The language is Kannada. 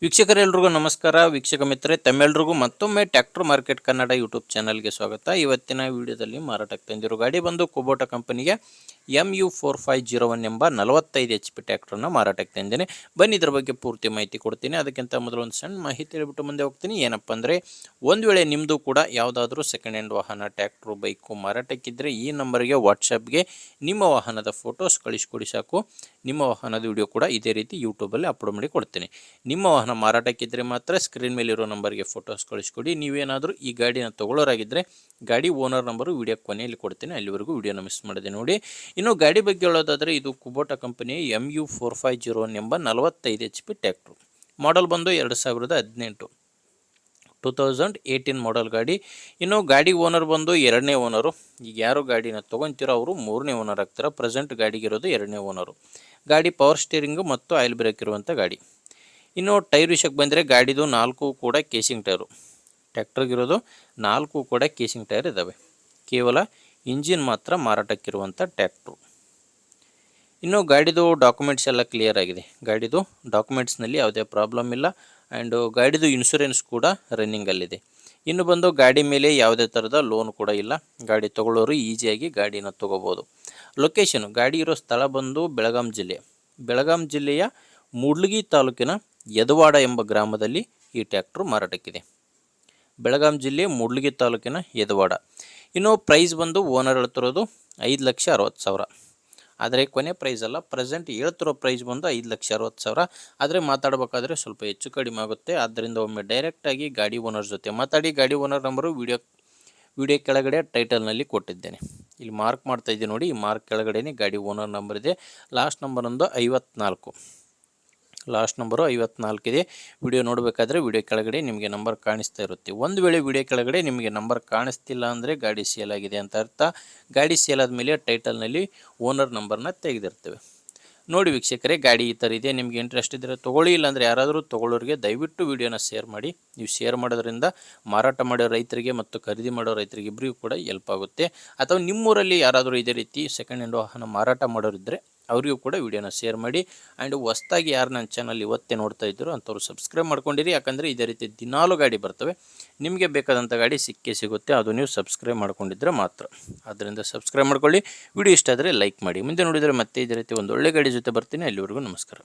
ವೀಕ್ಷಕರೆಲ್ಲರಿಗೂ ನಮಸ್ಕಾರ. ವೀಕ್ಷಕ ಮಿತ್ರರೆ, ತಮ್ಮೆಲ್ಲರಿಗೂ ಮತ್ತೊಮ್ಮೆ ಟ್ರ್ಯಾಕ್ಟರ್ ಮಾರ್ಕೆಟ್ ಕನ್ನಡ ಯೂಟ್ಯೂಬ್ ಚಾನಲ್ಗೆ ಸ್ವಾಗತ. ಇವತ್ತಿನ ವಿಡಿಯೋದಲ್ಲಿ ಮಾರಾಟಕ್ಕೆ ತಂದಿರೋ ಗಾಡಿ ಬಂದು ಕುಬೋಟಾ ಕಂಪನಿಗೆ MU4501 ಎಂಬ 45 HP ಟ್ರ್ಯಾಕ್ಟರ್ನ ಮಾರಾಟಕ್ಕೆ ತಂದೇನೆ. ಬನ್ನಿ ಇದರ ಬಗ್ಗೆ ಪೂರ್ತಿ ಮಾಹಿತಿ ಕೊಡ್ತೀನಿ. ಅದಕ್ಕಿಂತ ಮೊದಲು ಒಂದು ಸಣ್ಣ ಮಾಹಿತಿ ಹೇಳ್ಬಿಟ್ಟು ಮುಂದೆ ಹೋಗ್ತೀನಿ. ಏನಪ್ಪ ಅಂದರೆ, ಒಂದು ವೇಳೆ ನಿಮ್ಮದು ಕೂಡ ಯಾವುದಾದ್ರೂ ಸೆಕೆಂಡ್ ಹ್ಯಾಂಡ್ ವಾಹನ, ಟ್ರ್ಯಾಕ್ಟ್ರು, ಬೈಕು ಮಾರಾಟಕ್ಕಿದ್ದರೆ ಈ ನಂಬರ್ಗೆ ವಾಟ್ಸಪ್ಗೆ ನಿಮ್ಮ ವಾಹನದ ಫೋಟೋಸ್ ಕಳಿಸ್ಕೊಡಿ ಸಾಕು. ನಿಮ್ಮ ವಾಹನದ ವಿಡಿಯೋ ಕೂಡ ಇದೇ ರೀತಿ ಯೂಟ್ಯೂಬಲ್ಲಿ ಅಪ್ಲೋಡ್ ಮಾಡಿ ಕೊಡ್ತೀನಿ. ನಿಮ್ಮ ವಾಹನ ಮಾರಾಟಕ್ಕಿದ್ದರೆ ಮಾತ್ರ ಸ್ಕ್ರೀನ್ ಮೇಲಿರೋ ನಂಬರ್ಗೆ ಫೋಟೋಸ್ ಕಳಿಸ್ಕೊಡಿ. ನೀವೇನಾದರೂ ಈ ಗಾಡಿನ ತೊಗೊಳ್ಳೋರಾಗಿದ್ದರೆ ಗಾಡಿ ಓನರ್ ನಂಬರು ವಿಡಿಯೋ ಕೊನೆಯಲ್ಲಿ ಕೊಡ್ತೀನಿ, ಅಲ್ಲಿವರೆಗೂ ವಿಡಿಯೋನ ಮಿಸ್ ಮಾಡಿದೆ ನೋಡಿ. ಇನ್ನು ಗಾಡಿ ಬಗ್ಗೆ ಹೇಳೋದಾದರೆ, ಇದು ಕುಬೋಟಾ ಕಂಪನಿಯ MU4501 ಎಂಬ 45 HP ಟ್ರ್ಯಾಕ್ಟ್ರು. ಮಾಡಲ್ ಬಂದು 2018 2018 ಮಾಡಲ್ ಗಾಡಿ. ಇನ್ನು ಗಾಡಿ ಓನರ್ ಬಂದು ಎರಡನೇ ಓನರು. ಈಗ ಯಾರು ಗಾಡಿನ ತೊಗೊತಿರೋ ಅವರು ಮೂರನೇ ಓನರ್ ಆಗ್ತಾರೆ. ಪ್ರೆಸೆಂಟ್ ಗಾಡಿಗಿರೋದು ಎರಡನೇ ಓನರು. ಗಾಡಿ ಪವರ್ ಸ್ಟೀರಿಂಗು ಮತ್ತು ಆಯಿಲ್ ಬ್ರೇಕ್ ಇರುವಂಥ ಗಾಡಿ. ಇನ್ನು ಟೈರ್ ವಿಷಯಕ್ಕೆ ಬಂದರೆ, ಗಾಡಿದು 4 ಕೂಡ ಕೇಸಿಂಗ್ ಟೈರು. ಟ್ರ್ಯಾಕ್ಟರ್ಗಿರೋದು 4 ಕೂಡ ಕೇಸಿಂಗ್ ಟೈರ್ ಇದ್ದಾವೆ. ಕೇವಲ ಇಂಜಿನ್ ಮಾತ್ರ ಮಾರಾಟಕ್ಕಿರುವಂಥ ಟ್ರ್ಯಾಕ್ಟ್ರು. ಇನ್ನು ಗಾಡಿದು ಡಾಕ್ಯುಮೆಂಟ್ಸ್ ಎಲ್ಲ ಕ್ಲಿಯರ್ ಆಗಿದೆ. ಗಾಡಿದು ಡಾಕ್ಯುಮೆಂಟ್ಸ್ನಲ್ಲಿ ಯಾವುದೇ ಪ್ರಾಬ್ಲಮ್ ಇಲ್ಲ. ಆ್ಯಂಡು ಗಾಡಿದು ಇನ್ಶೂರೆನ್ಸ್ ಕೂಡ ರನ್ನಿಂಗಲ್ಲಿದೆ. ಇನ್ನು ಬಂದು ಗಾಡಿ ಮೇಲೆ ಯಾವುದೇ ಥರದ ಲೋನ್ ಕೂಡ ಇಲ್ಲ. ಗಾಡಿ ತೊಗೊಳ್ಳೋರು ಈಸಿಯಾಗಿ ಗಾಡಿನ ತೊಗೋಬೋದು. ಲೊಕೇಶನು, ಗಾಡಿ ಇರೋ ಸ್ಥಳ ಬಂದು ಬೆಳಗಾಂ ಜಿಲ್ಲೆಯ ಮೂಡ್ಲಗಿ ತಾಲೂಕಿನ ಯದವಾಡ ಎಂಬ ಗ್ರಾಮದಲ್ಲಿ ಈ ಟ್ರ್ಯಾಕ್ಟ್ರು ಮಾರಾಟಕ್ಕಿದೆ. ಬೆಳಗಾಂ ಜಿಲ್ಲೆ ಮೂಡ್ಲಗಿ ತಾಲೂಕಿನ ಯದವಾಡ. ಇನ್ನು ಪ್ರೈಸ್ ಬಂದು ಓನರ್ ಹೇಳ್ತಿರೋದು 5,60,000. ಆದರೆ ಕೊನೆ ಪ್ರೈಸ್ ಅಲ್ಲ, ಪ್ರೆಸೆಂಟ್ ಹೇಳ್ತಿರೋ ಪ್ರೈಸ್ ಬಂದು 5,60,000. ಆದರೆ ಮಾತಾಡಬೇಕಾದ್ರೆ ಸ್ವಲ್ಪ ಹೆಚ್ಚು ಕಡಿಮೆ ಆಗುತ್ತೆ. ಆದ್ದರಿಂದ ಒಮ್ಮೆ ಡೈರೆಕ್ಟಾಗಿ ಗಾಡಿ ಓನರ್ ಜೊತೆ ಮಾತಾಡಿ. ಗಾಡಿ ಓನರ್ ನಂಬರು ವಿಡಿಯೋ ಕೆಳಗಡೆ ಟೈಟಲ್ನಲ್ಲಿ ಕೊಟ್ಟಿದ್ದೇನೆ. ಇಲ್ಲಿ ಮಾರ್ಕ್ ಮಾಡ್ತಾ ಇದ್ದೀನಿ ನೋಡಿ. ಈ ಮಾರ್ಕ್ ಕೆಳಗಡೆ ಗಾಡಿ ಓನರ್ ನಂಬರ್ ಇದೆ. ಲಾಸ್ಟ್ ನಂಬರ್ ಒಂದು 54. ಲಾಸ್ಟ್ ನಂಬರು 54 ಇದೆ. ವಿಡಿಯೋ ನೋಡಬೇಕಾದ್ರೆ ವಿಡಿಯೋ ಕೆಳಗಡೆ ನಿಮಗೆ ನಂಬರ್ ಕಾಣಿಸ್ತಾ ಇರುತ್ತೆ. ಒಂದು ವೇಳೆ ವಿಡಿಯೋ ಕೆಳಗಡೆ ನಿಮಗೆ ನಂಬರ್ ಕಾಣಿಸ್ತಿಲ್ಲ ಅಂದರೆ ಗಾಡಿ ಸೇಲ್ ಆಗಿದೆ ಅಂತ ಅರ್ಥ. ಗಾಡಿ ಸೇಲ್ ಆದಮೇಲೆ ಟೈಟಲ್ನಲ್ಲಿ ಓನರ್ ನಂಬರ್ನ ತೆಗೆದಿರ್ತೇವೆ ನೋಡಿ. ವೀಕ್ಷಕರೇ, ಗಾಡಿ ಈ ಥರ ಇದೆ. ನಿಮಗೆ ಇಂಟ್ರೆಸ್ಟ್ ಇದ್ದರೆ ತೊಗೊಳ್ಳಿ. ಇಲ್ಲಾಂದರೆ ಯಾರಾದರೂ ತೊಗೊಳ್ಳೋರಿಗೆ ದಯವಿಟ್ಟು ವಿಡಿಯೋನ ಶೇರ್ ಮಾಡಿ. ನೀವು ಶೇರ್ ಮಾಡೋದ್ರಿಂದ ಮಾರಾಟ ಮಾಡೋ ರೈತರಿಗೆ ಮತ್ತು ಖರೀದಿ ಮಾಡೋ ರೈತರಿಗೆ ಇಬ್ಬರಿಗೂ ಕೂಡ ಹೆಲ್ಪ್ ಆಗುತ್ತೆ. ಅಥವಾ ನಿಮ್ಮೂರಲ್ಲಿ ಯಾರಾದರೂ ಇದೇ ರೀತಿ ಸೆಕೆಂಡ್ ಹ್ಯಾಂಡ್ ವಾಹನ ಮಾರಾಟ ಮಾಡೋರಿದ್ದರೆ ಅವರಿಗೂ ಕೂಡ ವಿಡಿಯೋನ ಶೇರ್ ಮಾಡಿ. ಆ್ಯಂಡ್ ಹೊಸ್ದಾಗಿ ಯಾರು ನನ್ನ ಚಾನಲ್ ಇವತ್ತೇ ನೋಡ್ತಾ ಇದ್ದರು ಅಂಥವ್ರು ಸಬ್ಸ್ಕ್ರೈಬ್ ಮಾಡ್ಕೊಂಡಿರಿ. ಯಾಕಂದರೆ ಇದೇ ರೀತಿ ದಿನಾಲು ಗಾಡಿ ಬರ್ತವೆ. ನಿಮಗೆ ಬೇಕಾದಂಥ ಗಾಡಿ ಸಿಗುತ್ತೆ. ಅದು ನೀವು ಸಬ್ಸ್ಕ್ರೈಬ್ ಮಾಡ್ಕೊಂಡಿದ್ದರೆ ಮಾತ್ರ. ಆದ್ದರಿಂದ ಸಬ್ಸ್ಕ್ರೈಬ್ ಮಾಡ್ಕೊಳ್ಳಿ. ವಿಡಿಯೋ ಇಷ್ಟ ಆದರೆ ಲೈಕ್ ಮಾಡಿ. ಮುಂದೆ ನೋಡಿದರೆ ಮತ್ತೆ ಇದೇ ರೀತಿ ಒಂದು ಒಳ್ಳೆ ಗಾಡಿ ಜೊತೆ ಬರ್ತೀನಿ. ಅಲ್ಲಿವರೆಗೂ ನಮಸ್ಕಾರ.